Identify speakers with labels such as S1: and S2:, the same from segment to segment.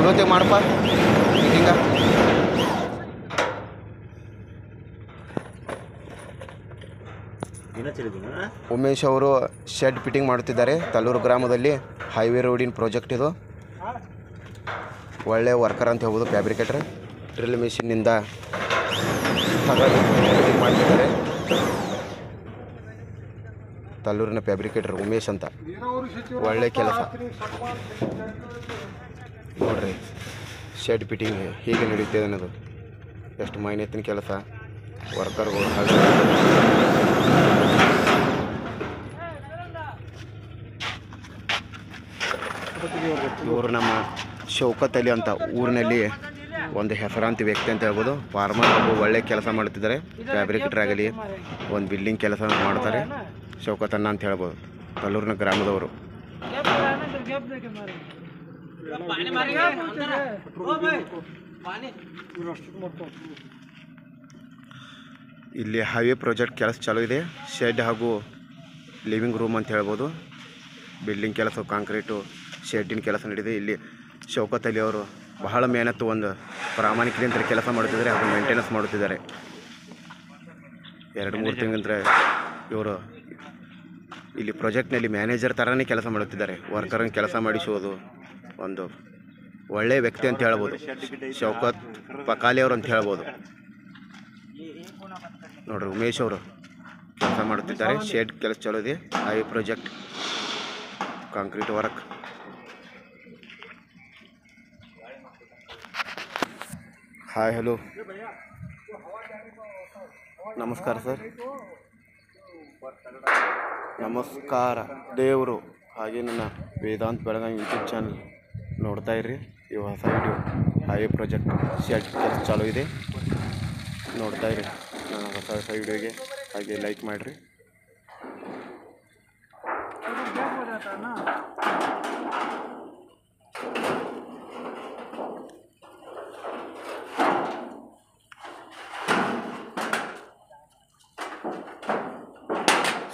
S1: ಚಲೋತೆ ಮಾಡಪ್ಪ ಫಿಟ್ಟಿಂಗ. ಉಮೇಶ್ ಅವರು shed fitting ಮಾಡುತ್ತಿದ್ದಾರೆ. ತಲ್ಲೂರು ಗ್ರಾಮದಲ್ಲಿ ಹೈವೇ ರೋಡಿನ ಪ್ರಾಜೆಕ್ಟ್ ಇದು. ಒಳ್ಳೆ ವರ್ಕರ್ ಅಂತ ಹೇಳ್ಬೋದು. ಫ್ಯಾಬ್ರಿಕೇಟರ್ ಡ್ರಿಲ್ ಮಿಷಿನ್ನಿಂದ ಫಿಟ್ಟಿಂಗ್ ಮಾಡ್ತಿದ್ದಾರೆ. ತಲ್ಲೂರಿನ ಫ್ಯಾಬ್ರಿಕೇಟರ್ ಉಮೇಶ್ ಅಂತ. ಒಳ್ಳೆ ಕೆಲಸ ನೋಡ್ರಿ. ಶೆಡ್ ಫಿಟ್ಟಿಂಗ್ ಹೀಗೆ ನಡೀತಿದೆ ಅನ್ನೋದು ಎಷ್ಟು ಮೈನೆತ್ತಿನ ಕೆಲಸ. ವರ್ಕರ್ಗಳು ಇವರು ನಮ್ಮ ಶೌಕತ್ ಅಲಿ ಅಂತ ಊರಿನಲ್ಲಿ ಒಂದು ಹೆಸರಾಂತಿ ವ್ಯಕ್ತಿ ಅಂತ ಹೇಳ್ಬೋದು. ಫಾರ್ಮರ್ ಹಾಗೂ ಒಳ್ಳೆ ಕೆಲಸ ಮಾಡುತ್ತಿದ್ದಾರೆ. ಫ್ಯಾಬ್ರಿಕೇಟರ್ ಆಗಲಿ ಒಂದು ಬಿಲ್ಡಿಂಗ್ ಕೆಲಸ ಮಾಡ್ತಾರೆ. ಶೌಕತ್ ಅಣ್ಣ ಅಂತ ಹೇಳ್ಬೋದು. ತಲ್ಲೂರಿನ ಗ್ರಾಮದವರು. ಇಲ್ಲಿ ಹೈವೇ ಪ್ರಾಜೆಕ್ಟ್ ಕೆಲಸ ಚಾಲೂ ಇದೆ. ಶೆಡ್ ಹಾಗೂ ಲಿವಿಂಗ್ ರೂಮ್ ಅಂತ ಹೇಳ್ಬೋದು. ಬಿಲ್ಡಿಂಗ್ ಕೆಲಸ, ಕಾಂಕ್ರೀಟು, ಶೆಡ್ಡಿನ ಕೆಲಸ ನಡೆದಿದೆ. ಇಲ್ಲಿ ಶೌಕತ್ ಅಲಿ ಅವರು ಬಹಳ ಮೇಹನತ್ತು, ಒಂದು ಪ್ರಾಮಾಣಿಕದಿಂದ ಕೆಲಸ ಮಾಡುತ್ತಿದ್ದಾರೆ ಹಾಗೂ ಮೇಂಟೆನೆನ್ಸ್ ಮಾಡುತ್ತಿದ್ದಾರೆ. 2-3 ತಿಂಗಳಿಂದ ಇವರು ಇಲ್ಲಿ ಪ್ರಾಜೆಕ್ಟ್ನಲ್ಲಿ ಮ್ಯಾನೇಜರ್ ಥರನೇ ಕೆಲಸ ಮಾಡುತ್ತಿದ್ದಾರೆ. ವರ್ಕರ್ನ ಕೆಲಸ ಮಾಡಿಸುವುದು ಒಂದು ಒಳ್ಳೆಯ ವ್ಯಕ್ತಿ ಅಂತ ಹೇಳ್ಬೋದು. ಶೌಕತ್ ಪಕಾಲಿ ಅವರು ಅಂತ ಹೇಳ್ಬೋದು. ನೋಡ್ರಿ, ಉಮೇಶ್ ಅವರು ಕೆಲಸ ಮಾಡುತ್ತಿದ್ದಾರೆ. ಶೆಡ್ ಕೆಲಸ ಚಾಲೂ ಇದೆ. High project concrete work. Hi, hello, ನಮಸ್ಕಾರ ಸರ್. ನಮಸ್ಕಾರ ದೇವರು. ಹಾಗೆ ನನ್ನ ವೇದಾಂತ್ ಬೆಳಗಾವಿ ಯೂಟ್ಯೂಬ್ ಚಾನಲ್ ನೋಡ್ತಾ ಇರ್ರಿ. ಈ ಹೊಸ ವಿಡಿಯೋ ಹೈವೇ ಪ್ರಾಜೆಕ್ಟ್ ಶೆಡ್ ಕೆಲಸ ಚಾಲೂ ಇದೆ. ನೋಡ್ತಾ ಇರಿ ನನ್ನ ಹೊಸ ವಿಡಿಯೋಗೆ. ಹಾಗೆ ಲೈಕ್ ಮಾಡಿರಿ.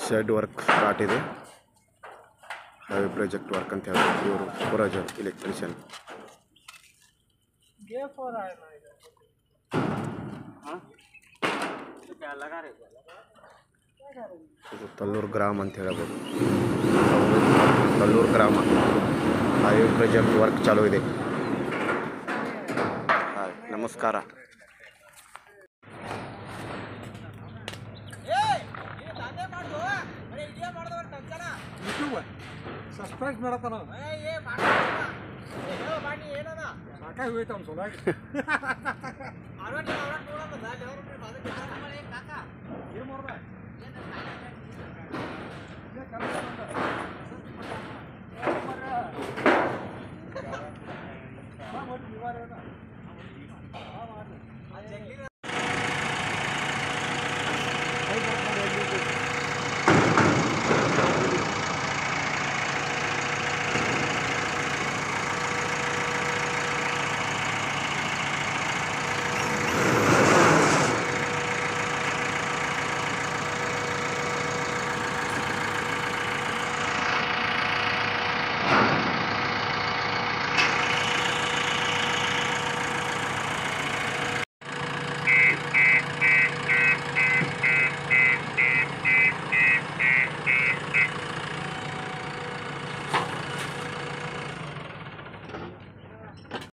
S1: ಶೆಡ್ ವರ್ಕ್ ಸ್ಟಾರ್ಟ್ ಇದೆ. ಹೈವೇ ಪ್ರಾಜೆಕ್ಟ್ ವರ್ಕ್ ಅಂತ ಹೇಳ್ಬೋದು. ಇವರು ಪುರಾಜರ್ ಎಲೆಕ್ಟ್ರಿಷಿಯನ್. ಇದು ತಲ್ಲೂರು ಗ್ರಾಮ ಅಂತ ಹೇಳ್ಬೋದು. ತಲ್ಲೂರು ಗ್ರಾಮ ಹೈವೇ ಪ್ರಾಜೆಕ್ಟ್ ವರ್ಕ್ ಚಾಲೂ ಇದೆ. ಹಾಯ್, ನಮಸ್ಕಾರ.
S2: ಸಸ್ಪೆನ್ಸ್ ಮಾಡತ್ತಾನ ಸಾಕಾಗಿ ಹೋಯ್ತು ಅವ್ನು ಸೊಲಾಗಿ